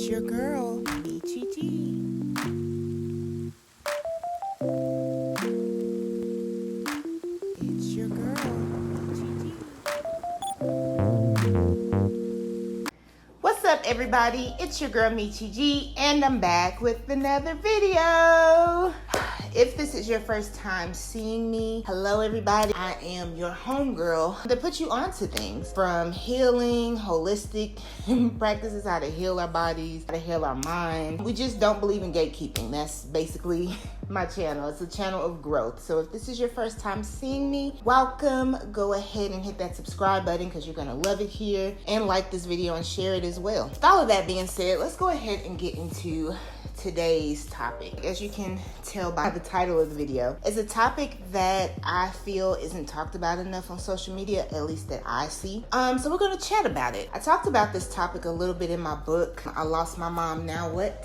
your girl, Michi G. It's your girl, Michi G. What's up, everybody? It's your girl, Michi G, and I'm back with another video. If this is your first time seeing me, hello everybody. I am your homegirl that puts you onto things from healing, holistic practices, how to heal our bodies, how to heal our mind. We just don't believe in gatekeeping. That's basically my channel. It's a channel of growth. So if this is your first time seeing me, welcome. Go ahead and hit that subscribe button because you're gonna love it here, and like this video and share it as well. With all of that being said, let's go ahead and get into today's topic. As you can tell by the title of the video, it's a topic that I feel isn't talked about enough on social media, at least that I see. So we're gonna chat about it. I talked about this topic a little bit in my book, I Lost My Mom, Now What?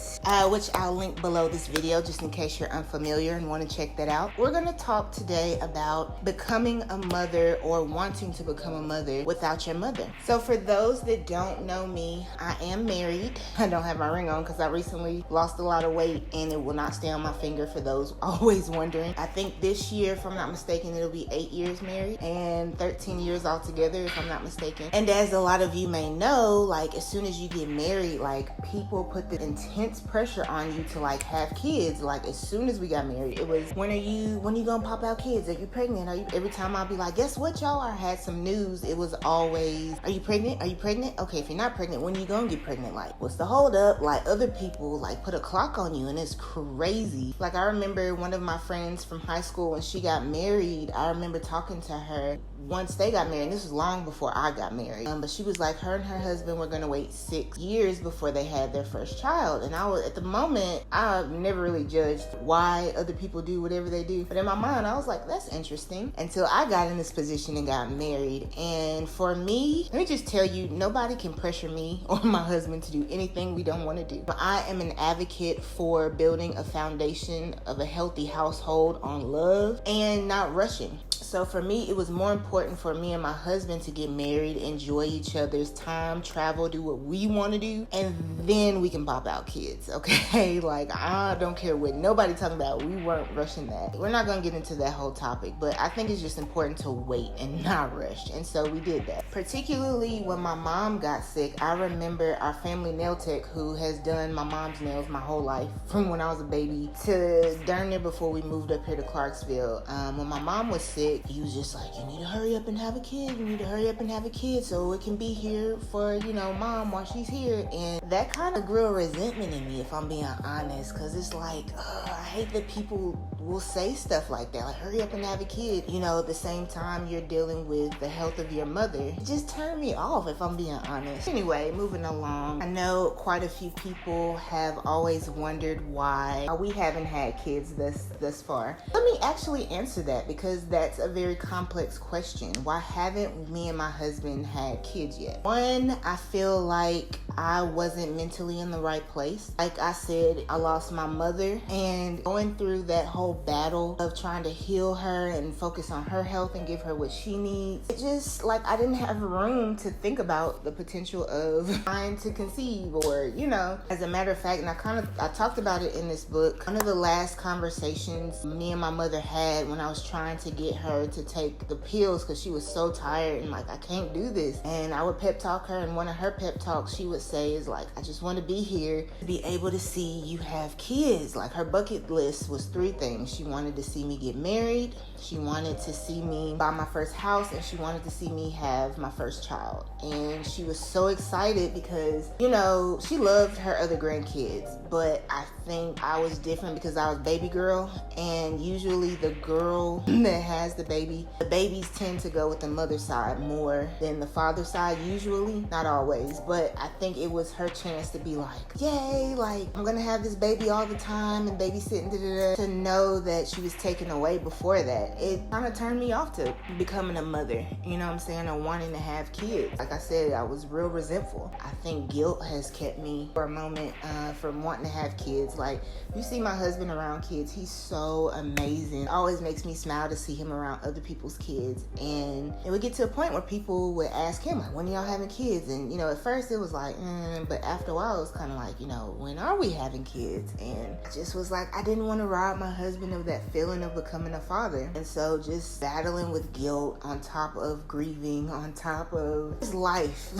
Which I'll link below this video just in case you're unfamiliar and want to check that out. We're gonna talk today about becoming a mother or wanting to become a mother without your mother. So for those that don't know me, I am married. I don't have my ring on because I recently lost a lot of weight and it will not stay on my finger, for those always wondering. I think this year, if I'm not mistaken, it'll be 8 years married and 13 years altogether, if I'm not mistaken. And as a lot of you may know, like, as soon as you get married, like, people put the intense pressure on you to like have kids. Like, as soon as we got married, it was, when you gonna pop out kids? Are you pregnant? Every time I'll be like, guess what, y'all? I had some news. It was always, are you pregnant? Are you pregnant? Okay, if you're not pregnant, when you gonna get pregnant? Like, what's the hold up? Like, other people like put a clock on you, and it's crazy. Like, I remember one of my friends from high school, when she got married, I remember talking to her once they got married. This was long before I got married, but she was like, her and her husband were gonna wait 6 years before they had their first child. And I was, at the moment, I never really judged why other people do whatever they do, but in my mind I was like, that's interesting, until I got in this position and got married. And for me, let me just tell you, nobody can pressure me or my husband to do anything we don't want to do. I am an advocate for building a foundation of a healthy household on love and not rushing. So for me, it was more important for me and my husband to get married, enjoy each other's time, travel, do what we want to do, and then we can pop out kids, okay? Like, I don't care what nobody talking about. We weren't rushing that. We're not going to get into that whole topic, but I think it's just important to wait and not rush. And so we did that. Particularly when my mom got sick, I remember our family nail tech, who has done my mom's nails my whole life, from when I was a baby to darn near before we moved up here to Clarksville. When my mom was sick, he was just like, you need to hurry up and have a kid. You need to hurry up and have a kid so it can be here for, mom while she's here. And that kind of grew a resentment in me, if I'm being honest, because it's like, I hate that people will say stuff like that, like, hurry up and have a kid, at the same time you're dealing with the health of your mother. It just turned me off, if I'm being honest. Anyway, moving along. I know quite a few people have always wondered why we haven't had kids thus far. Let me actually answer that, because that's a very complex question. Why haven't me and my husband had kids yet? One, I feel like I wasn't mentally in the right place. Like I said, I lost my mother, and going through that whole battle of trying to heal her and focus on her health and give her what she needs, it just, like, I didn't have room to think about the potential of trying to conceive, or, as a matter of fact, and I talked about it in this book. One of the last conversations me and my mother had when I was trying to get her to take the pills, because she was so tired and like, I can't do this. And I would pep talk her, and one of her pep talks she would say is like, I just want to be here to be able to see you have kids. Like, her bucket list was 3 things. She wanted to see me get married, she wanted to see me buy my first house, and she wanted to see me have my first child. And she was so excited because, she loved her other grandkids, but I think I was different because I was baby girl, and usually the girl that has the babies tend to go with the mother side more than the father side, usually, not always, but I think it was her chance to be like, yay, like, I'm gonna have this baby all the time and babysitting, to know that she was taken away before that. It kind of turned me off to becoming a mother, you know what I'm saying, or wanting to have kids. Like I said, I was real resentful. I think guilt has kept me for a moment from wanting to have kids. Like, you see my husband around kids, he's so amazing. It always makes me smile to see him around other people's kids. And it would get to a point where people would ask him, like, when are y'all having kids? And at first it was like, but after a while, it was kind of like, when are we having kids? And I just was like, I didn't want to rob my husband of that feeling of becoming a father. And so just battling with guilt on top of grieving, on top of just life,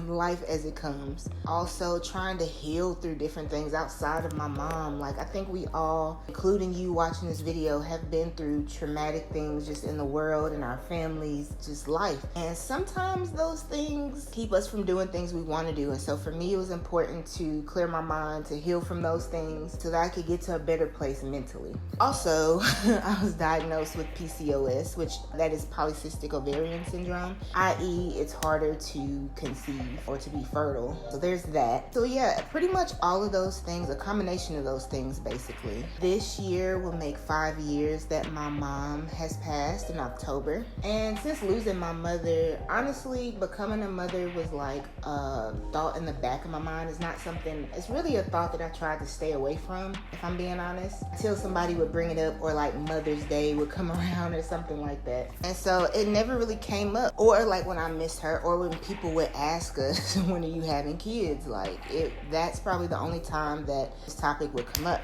life as it comes. Also trying to heal through different things outside of my mom. Like, I think we all, including you watching this video, have been through traumatic things just in the world, in our families, just life. And sometimes those things keep us from doing things we want to do. And so for me, it was important to clear my mind, to heal from those things so that I could get to a better place mentally. Also, I was diagnosed with PCOS, which that is polycystic ovarian syndrome, i.e. it's harder to conceive or to be fertile. So there's that. So yeah, pretty much all of those things, a combination of those things basically. This year will make 5 years that my mom has passed in October. And since losing my mother, honestly, becoming a mother was like a thought in the back of my mind. It's really a thought that I tried to stay away from, if I'm being honest, until somebody would bring it up, or like Mother's Day would come around or something like that. And so it never really came up, or like when I missed her, or when people would ask us, when are you having kids? That's probably the only time that this topic would come up.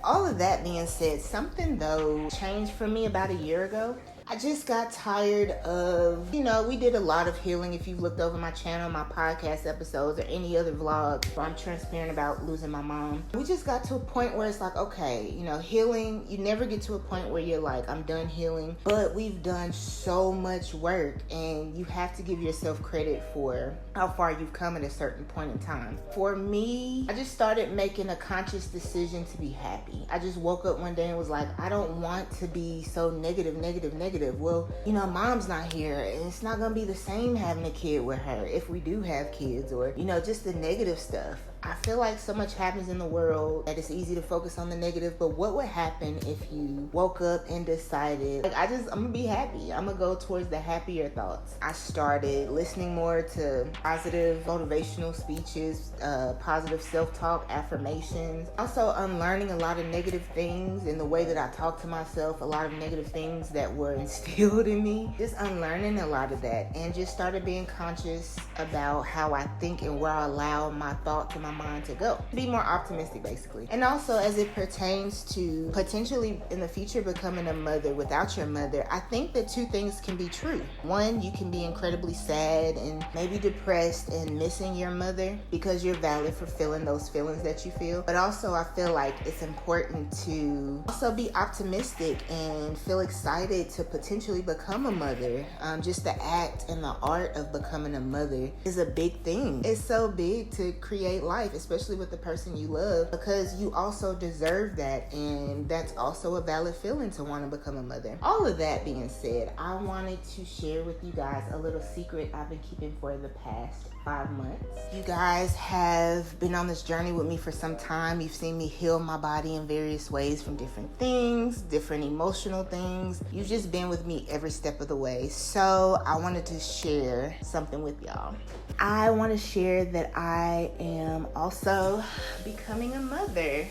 All of that being said, something though changed for me about a year ago. I just got tired of, we did a lot of healing. If you've looked over my channel, my podcast episodes, or any other vlogs where I'm transparent about losing my mom, we just got to a point where it's like, okay, healing, you never get to a point where you're like, I'm done healing, but we've done so much work, and you have to give yourself credit for how far you've come at a certain point in time. For me, I just started making a conscious decision to be happy. I just woke up one day and was like, I don't want to be so negative. Well, mom's not here, and it's not gonna be the same having a kid with her if we do have kids, or just the negative stuff. I feel like so much happens in the world that it's easy to focus on the negative, but what would happen if you woke up and decided, I'm gonna be happy. I'm gonna go towards the happier thoughts. I started listening more to positive motivational speeches, positive self-talk, affirmations. Also unlearning a lot of negative things in the way that I talk to myself, a lot of negative things that were instilled in me. Just unlearning a lot of that, and just started being conscious about how I think and where I allow my thoughts and my mind to go. Be more optimistic, basically. And also, as it pertains to potentially in the future becoming a mother without your mother, I think that two things can be true. One, you can be incredibly sad and maybe depressed and missing your mother, because you're valid for feeling those feelings that you feel. But also, I feel like it's important to also be optimistic and feel excited to potentially become a mother. Just the act and the art of becoming a mother is a big thing. It's so big to create life, especially with the person you love, because you also deserve that, and that's also a valid feeling to want to become a mother. All of that being said, I wanted to share with you guys a little secret I've been keeping for the past 5 months. You guys have been on this journey with me for some time. You've seen me heal my body in various ways from different things, different emotional things. You've just been with me every step of the way. So I wanted to share something with y'all. I want to share that I am also becoming a mother.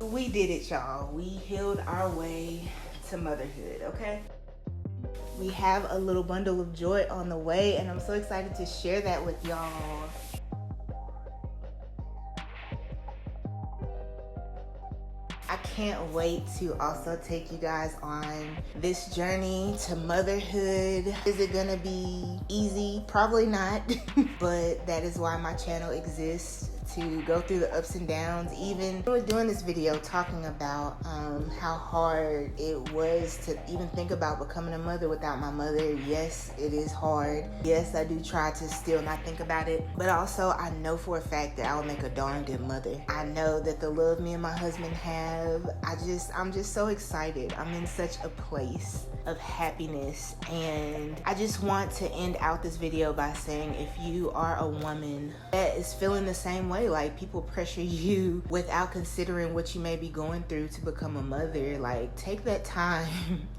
We did it, y'all. We healed our way to motherhood, okay? We have a little bundle of joy on the way, and I'm so excited to share that with y'all. I can't wait to also take you guys on this journey to motherhood. Is it gonna be easy? Probably not, but that is why my channel exists, to go through the ups and downs. Even we're doing this video talking about how hard it was to even think about becoming a mother without my mother. Yes, it is hard. Yes, I do try to still not think about it, but also I know for a fact that I will make a darn good mother. I know that the love me and my husband have, I'm just so excited. I'm in such a place of happiness, and I just want to end out this video by saying, if you are a woman that is feeling the same way, way. Like, people pressure you without considering what you may be going through to become a mother. Like, take that time.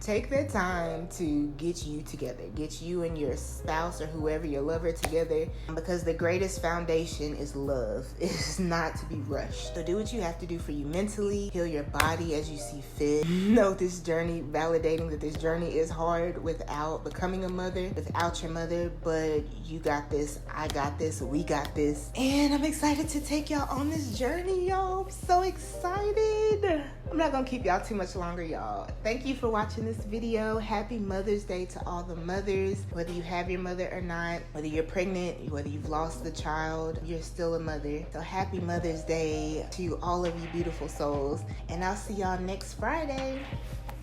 Take that time to get you together. Get you and your spouse or whoever, your lover, together. Because the greatest foundation is love. It's not to be rushed. So do what you have to do for you mentally. Heal your body as you see fit. Know this journey, validating that this journey is hard without becoming a mother, without your mother, but you got this, I got this, we got this. And I'm excited to take y'all on this journey, y'all. I'm so excited. I'm not gonna keep y'all too much longer, y'all. Thank you for watching this video. Happy Mother's Day to all the mothers, whether you have your mother or not, whether you're pregnant, whether you've lost the child, you're still a mother. So happy Mother's Day to all of you beautiful souls. And I'll see y'all next Friday.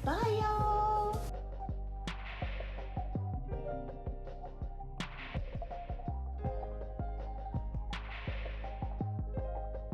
Bye, y'all.